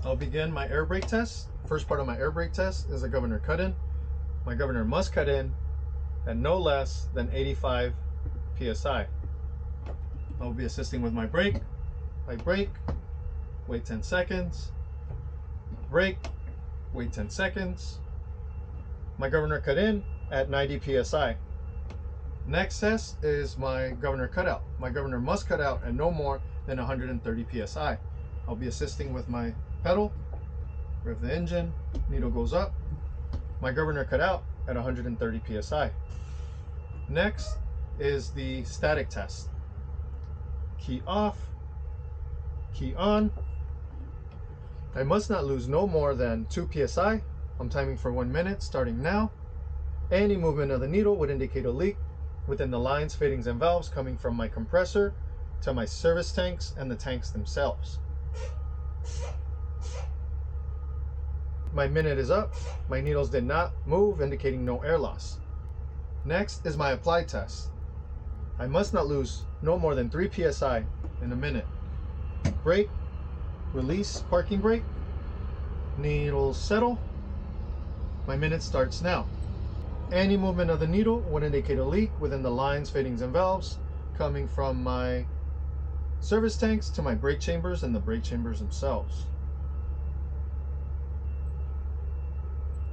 I'll begin my air brake test. First part of my air brake test is a governor cut-in. My governor must cut in at no less than 85 psi. I'll be assisting with my brake. I brake, wait 10 seconds, brake, wait 10 seconds. My governor cut in at 90 psi. Next test is my governor cutout. My governor must cut out at no more than 130 psi. I'll be assisting with my pedal, rev the engine, needle goes up. My governor cut out at 130 psi. Next is the static test. Key off, key on. I must not lose no more than 2 psi. I'm timing for 1 minute starting now. Any movement of the needle would indicate a leak within the lines, fittings, and valves coming from my compressor to my service tanks and the tanks themselves. My minute is up. My needles did not move, indicating no air loss. Next is my apply test. I must not lose no more than 3 psi in a minute. Brake, release, parking brake, needles settle. My minute starts now. Any movement of the needle would indicate a leak within the lines, fittings, and valves coming from my service tanks to my brake chambers and the brake chambers themselves.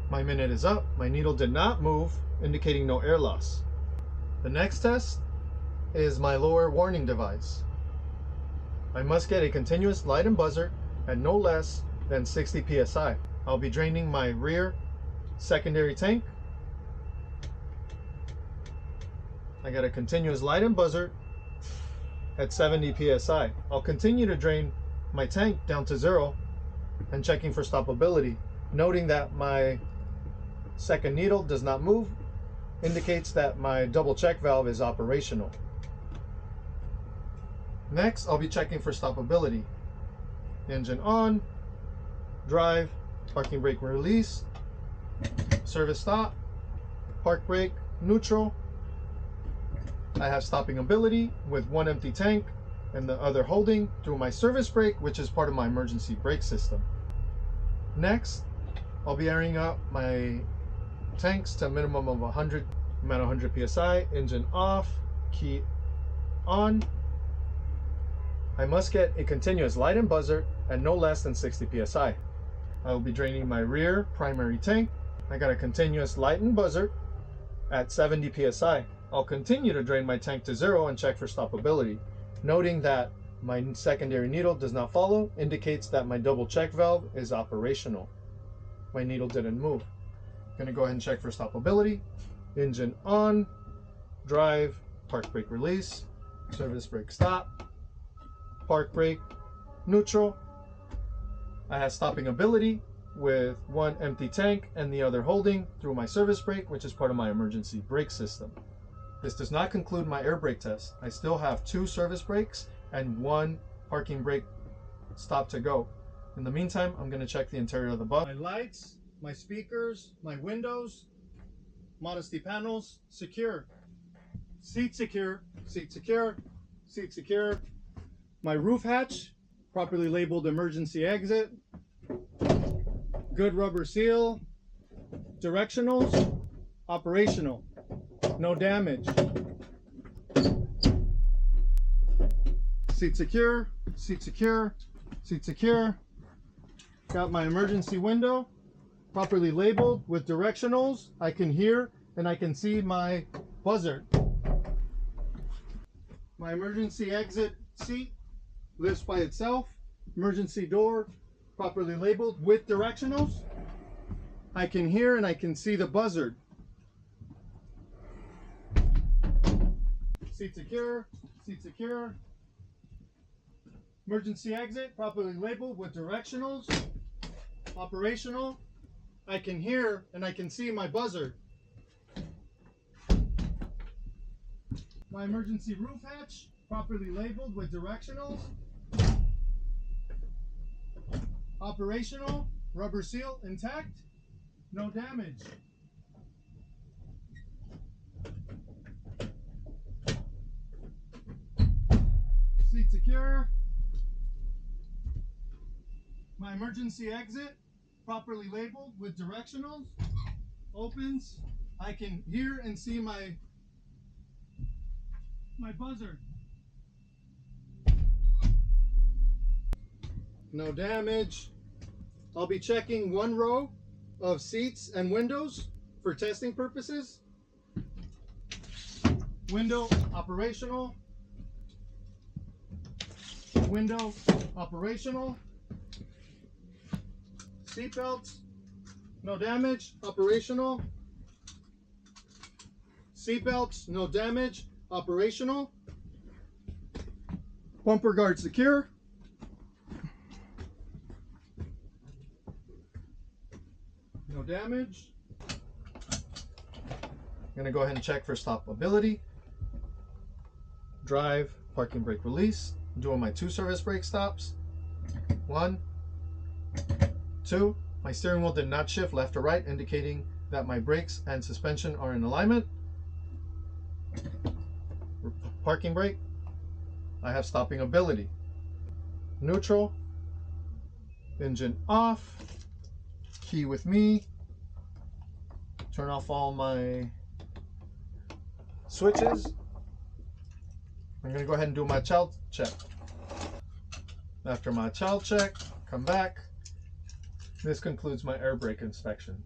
My minute is up. My needle did not move, indicating no air loss. The next test is my lower warning device. I must get a continuous light and buzzer at no less than 60 psi. I'll be draining my rear secondary tank. I got a continuous light and buzzer at 70 psi. I'll continue to drain my tank down to 0 and checking for stoppability. Noting that my second needle does not move indicates that my double check valve is operational. Next, I'll be checking for stoppability. Engine on, drive, parking brake release, service stop, park brake neutral. I have stopping ability with 1 empty tank and the other holding through my service brake, which is part of my emergency brake system. Next, I'll be airing up my tanks to a minimum of 100. I'm at 100 psi, engine off, key on. I must get a continuous light and buzzer at no less than 60 psi. I will be draining my rear primary tank. I got a continuous light and buzzer at 70 psi. I'll continue to drain my tank to 0 and check for stoppability. Noting that my secondary needle does not follow indicates that my double check valve is operational. My needle didn't move. I'm gonna go ahead and check for stoppability. Engine on, drive, park brake release, service brake stop, park brake neutral. I have stopping ability with 1 empty tank and the other holding through my service brake, which is part of my emergency brake system. This does not conclude my air brake test. I still have 2 service brakes and 1 parking brake stop to go. In the meantime, I'm going to check the interior of the bus. My lights, my speakers, my windows, modesty panels, secure. Seat secure, seat secure, seat secure. My roof hatch, properly labeled emergency exit. Good rubber seal. Directionals, operational. No damage. Seat secure, seat secure, seat secure. Got my emergency window, properly labeled with directionals. I can hear and I can see my buzzer. My emergency exit seat lifts by itself. Emergency door, properly labeled with directionals. I can hear and I can see the buzzard. Seat secure, seat secure. Emergency exit, properly labeled with directionals. Operational. I can hear and I can see my buzzard. My emergency roof hatch, properly labeled with directionals. Operational, rubber seal intact, no damage. Seat secure. My emergency exit, properly labeled with directionals, opens. I can hear and see my buzzer. No damage. I'll be checking one row of seats and windows for testing purposes. Window operational. Window operational. Seatbelts, no damage, operational. Seatbelts, no damage, operational. Bumper guard secure. No damage. I'm gonna go ahead and check for stoppability. Drive, parking brake release. I'm doing my 2 service brake stops. 1, 2. My steering wheel did not shift left or right, indicating that my brakes and suspension are in alignment. Parking brake. I have stopping ability. Neutral. Engine off. Key with me. Turn off all my switches. I'm going to go ahead and do my child check. After my child check, come back. This concludes my air brake inspection.